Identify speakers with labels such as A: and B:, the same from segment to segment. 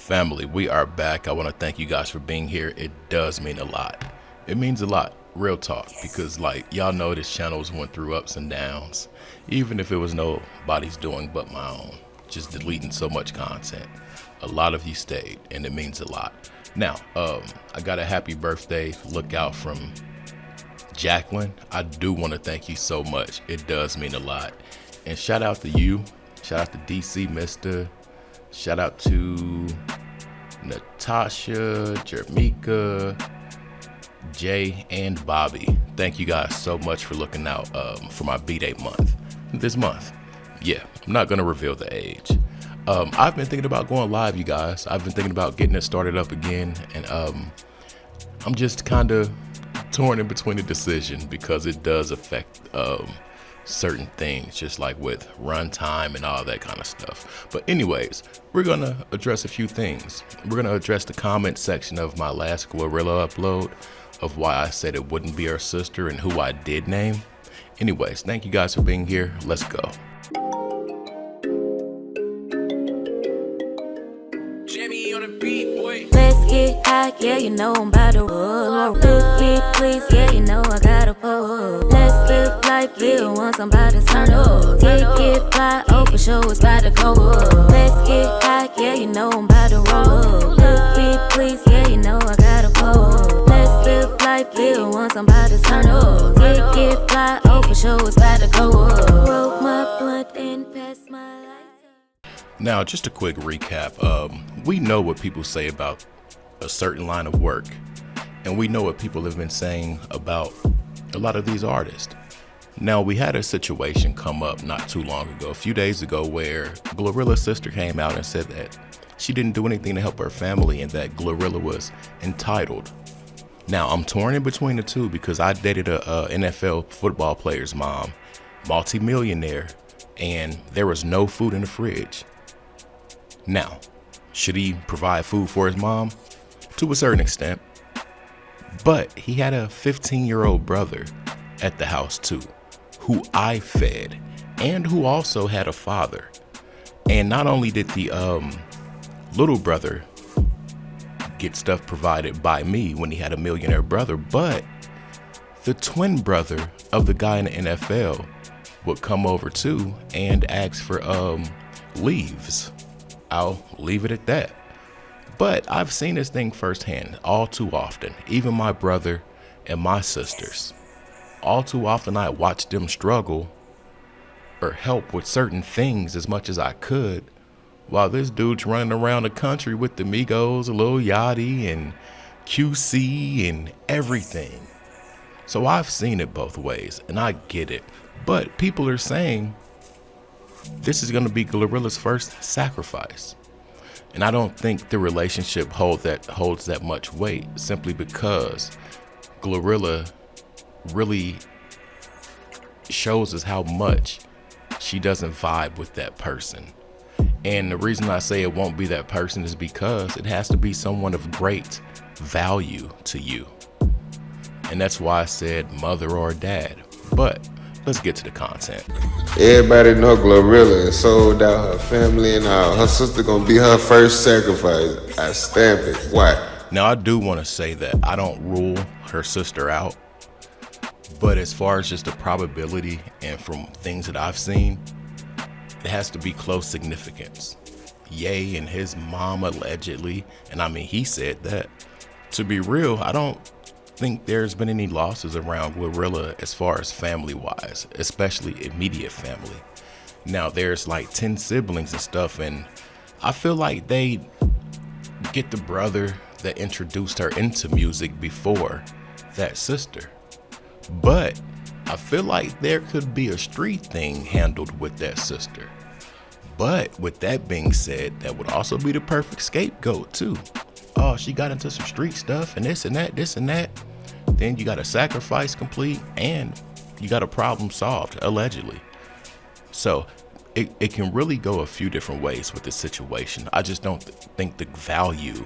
A: Family, we are back. I want to thank you guys for being here. It does mean a lot. It means a lot, real talk, because like y'all know this channel's went through ups and downs, even if it was nobody's doing but my own, just deleting so much content. A lot of you stayed and it means a lot. Now, I got a happy birthday lookout from Jacqueline. I do want to thank you so much. It does mean a lot. And shout out to you. Shout out to DC Mister. Shout out to Natasha, Jermika, Jay, and Bobby. Thank you guys so much for looking out for my B-Day month. This month. Yeah, I'm not going to reveal the age. I've been thinking about going live, you guys. I've been thinking about getting it started up again. And I'm just kind of torn in between a decision because it does affect certain things, just like with runtime and all that kind of stuff. But anyways, we're gonna address a few things. We're gonna address the comment section of my last Glorilla upload of why I said it wouldn't be her sister and who I did name. Anyways, thank you guys for being here. Let's go.
B: Let's get high, yeah, you know I'm about to roll. Let's get please, yeah, you know I gotta pull. Let's live life, live once I'm about to turn up. Get fly, oh for sure it's about to go up. Let's get high, yeah, you know I'm about to roll. Let's get please, yeah, you know I gotta pull. Let's live life, live once I'm about to turn up. Get fly, oh for sure it's about to go up. Roll my blunt and pass my lighter.
A: Now, just a quick recap. We know what people say about a certain line of work, and we know what people have been saying about a lot of these artists. Now, we had a situation come up not too long ago, a few days ago, where Glorilla's sister came out and said that she didn't do anything to help her family and that Glorilla was entitled. Now, I'm torn in between the two because I dated a NFL football player's mom, multi-millionaire, and there was no food in the fridge. Now, should he provide food for his mom? To a certain extent. But he had a 15-year-old brother at the house too, who I fed, and who also had a father. And not only did the little brother get stuff provided by me when he had a millionaire brother, but the twin brother of the guy in the NFL would come over too and ask for leaves. I'll leave it at that. But I've seen this thing firsthand all too often. Even my brother and my sisters. All too often I watched them struggle or help with certain things as much as I could, while this dude's running around the country with the Migos, Lil Yachty, and QC and everything. So I've seen it both ways, and I get it. But people are saying this is going to be Glorilla's first sacrifice. And I don't think the relationship holds that much weight, simply because Glorilla really shows us how much she doesn't vibe with that person. And the reason I say it won't be that person is because it has to be someone of great value to you. And that's why I said mother or dad. But let's get to the content.
C: Everybody know Glorilla and sold out her family and all. Her sister gonna be her first sacrifice. I stamp it. Why?
A: Now, I do want to say that I don't rule her sister out, but as far as just the probability and from things that I've seen, it has to be close significance. Ye and his mom allegedly, and I mean, he said that. To be real, I don't think there's been any losses around Glorilla as far as family wise, especially immediate family. Now there's like 10 siblings and stuff, and I feel like they get the brother that introduced her into music before that sister. But I feel like there could be a street thing handled with that sister. But with that being said, that would also be the perfect scapegoat too. Oh, she got into some street stuff and this and that. Then you got a sacrifice complete and you got a problem solved, allegedly. So it can really go a few different ways with this situation. I just don't think the value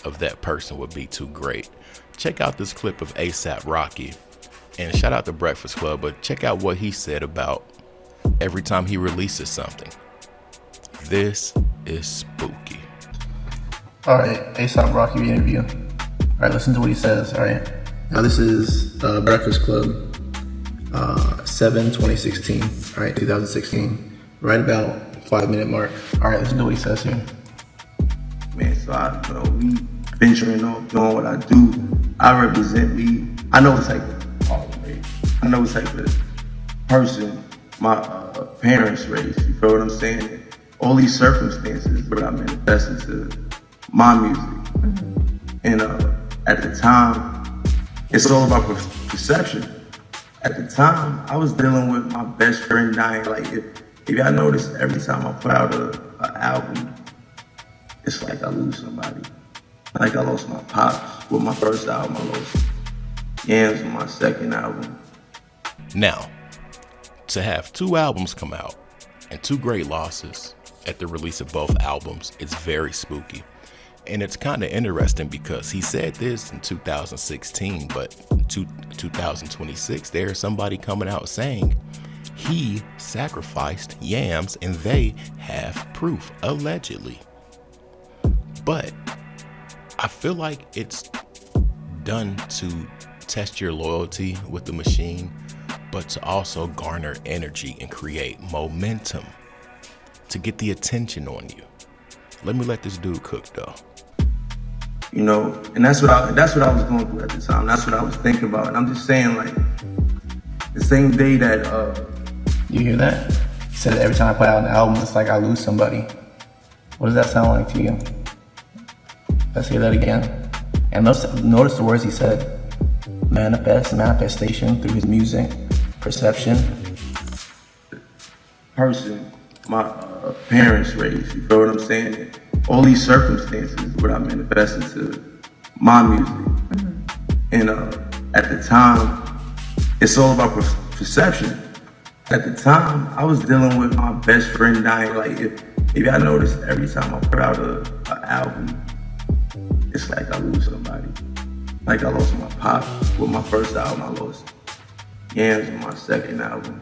A: of that person would be too great. Check out this clip of A$AP Rocky, and shout out to Breakfast Club, but check out what he said about every time he releases something. This is spooky.
D: All right, ASAP Rocky interview. All right, listen to what he says. All right, now this is Breakfast Club, 7/2016. All right, 2016. Right about 5-minute mark. All right, listen to what he says here.
E: Man, so me venturing off, doing what I do. I represent me. I know what type of I know what type of person my parents raised. You feel what I'm saying? All these circumstances, but I manifest into my music. And at the time, it's all about perception. At the time, I was dealing with my best friend dying. Like, if y'all notice, every time I put out an album, it's like I lose somebody. Like I lost my pops with my first album, I lost Yams with my second album.
A: Now, to have 2 albums come out and 2 great losses at the release of both albums, it's very spooky. And it's kind of interesting because he said this in 2016, but in 2026, there's somebody coming out saying he sacrificed Yams and they have proof, allegedly. But I feel like it's done to test your loyalty with the machine, but to also garner energy and create momentum to get the attention on you. Let me let this dude cook though.
E: You know, and that's what I was going through at the time. That's what I was thinking about. And I'm just saying, like, the same day that
D: You hear that? He said every time I put out an album, it's like I lose somebody. What does that sound like to you? Let's hear that again. And notice the words he said. Manifestation through his music, perception.
E: person my parents raised, you feel what I'm saying? All these circumstances, but I manifest into my music. And at the time, it's all about perception. At the time, I was dealing with my best friend dying. Like, if y'all notice, every time I put out an album, it's like I lose somebody. Like I lost my pops with my first album, I lost Yams with my second album.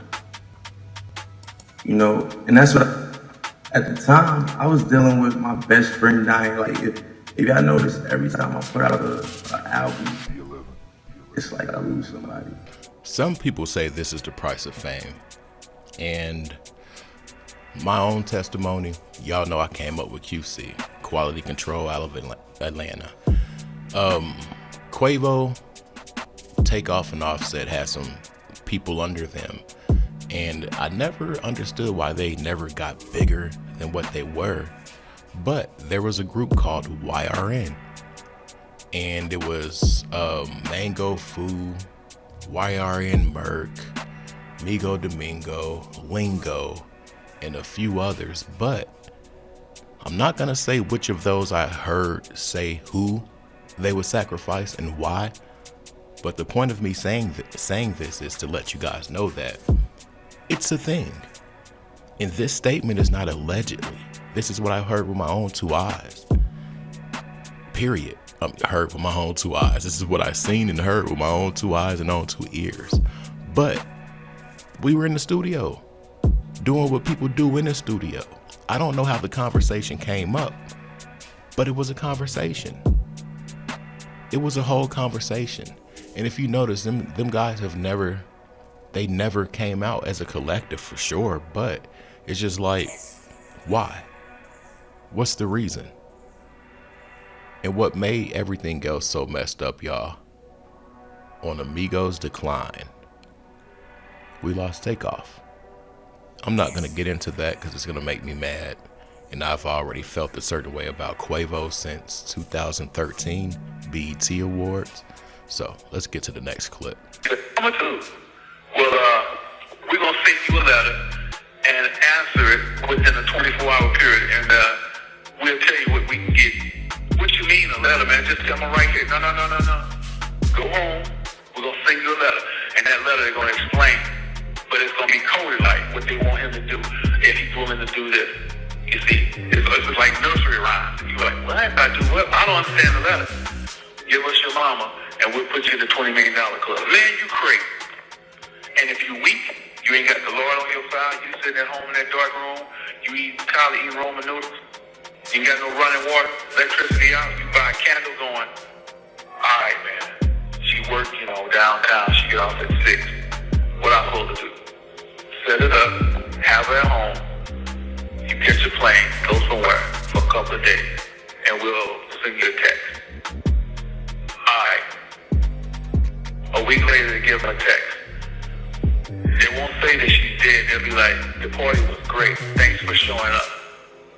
E: You know, and that's what at the time, I was dealing with my best friend dying. Like, if y'all notice, every time I put out an album, it's like I lose somebody.
A: Some people say this is the price of fame. And my own testimony, y'all know I came up with QC, Quality Control out of Atlanta. Quavo, Takeoff, and Offset had some people under them. And I never understood why they never got bigger than what they were. But there was a group called YRN. And it was Mango Fu, YRN Merc, Migo Domingo, Lingo, and a few others. But I'm not going to say which of those I heard say who they would sacrifice and why. But the point of me saying this is to let you guys know that it's a thing. And this statement is not allegedly. This is what I heard with my own 2 eyes. Period. Heard with my own 2 eyes. This is what I seen and heard with my own 2 eyes and own 2 ears. But we were in the studio doing what people do in the studio. I don't know how the conversation came up, but it was a conversation. It was a whole conversation. And if you notice, them guys never came out as a collective for sure, but it's just like, why? What's the reason? And what made everything else so messed up, y'all? On Amigos' decline, we lost Takeoff. I'm not gonna get into that because it's gonna make me mad. And I've already felt a certain way about Quavo since 2013 BET Awards. So let's get to the next clip.
F: Number 2. Well, we're gonna send you a letter and answer it within a 24-hour period, and we'll tell you what we can get. What you mean a letter, man? Just come right here. No. Go home. We're gonna send you a letter, and that letter is gonna explain. But it's gonna be coded like what they want him to do if he's willing to do this. You see, it's like nursery rhymes. You're like, what? I do what? I don't understand the letter. Give us your mama, and we'll put you in the $20 million club. Man, you crazy. And if you weak, you ain't got the Lord on your side. You sitting at home in that dark room. You probably eat ramen noodles. You ain't got no running water, electricity out, you buy a candle going, alright man. She work, downtown, she get off at 6. What I'm supposed to do? Set it up, have her at home, you catch a plane, go somewhere for a couple of days, and we'll send you a text. Alright. A week later they give her a text. They won't say that she's dead, they'll be like, the party was great, thanks for showing up.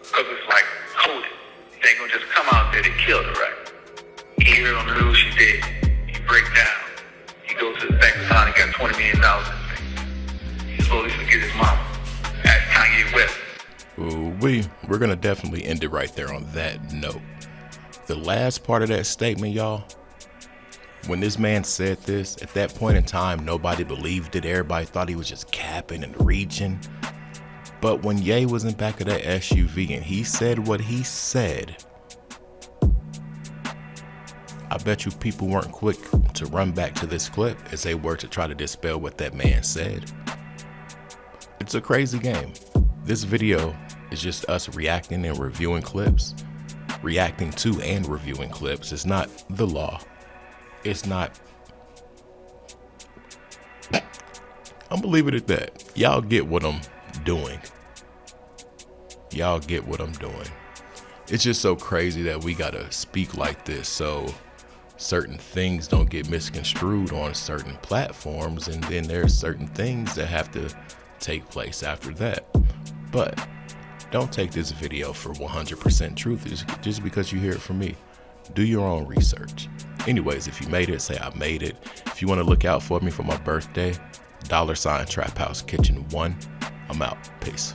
F: Because it's like coded. They ain't gonna just come out there to kill her, right? You hear it on the news, she's dead. You break down. You go to the bank account and got $20 million in things. You slowly forget his mama. Ask Kanye West.
A: Ooh, we're gonna definitely end it right there on that note. The last part of that statement, y'all, when this man said this, at that point in time, nobody believed it. Everybody thought he was just capping and reaching. But when Ye was in back of that SUV and he said what he said, I bet you people weren't quick to run back to this clip as they were to try to dispel what that man said. It's a crazy game. This video is just us reacting and reviewing clips. Reacting to and reviewing clips. It's not the law. It's not. I'm gonna leave it at that. Y'all get what I'm doing. Y'all get what I'm doing. It's just so crazy that we gotta speak like this so certain things don't get misconstrued on certain platforms, and then there's certain things that have to take place after that. But don't take this video for 100% truth just because you hear it from me. Do your own research. Anyways, if you made it, say I made it. If you want to look out for me for my birthday, $Trap House Kitchen 1. I'm out. Peace.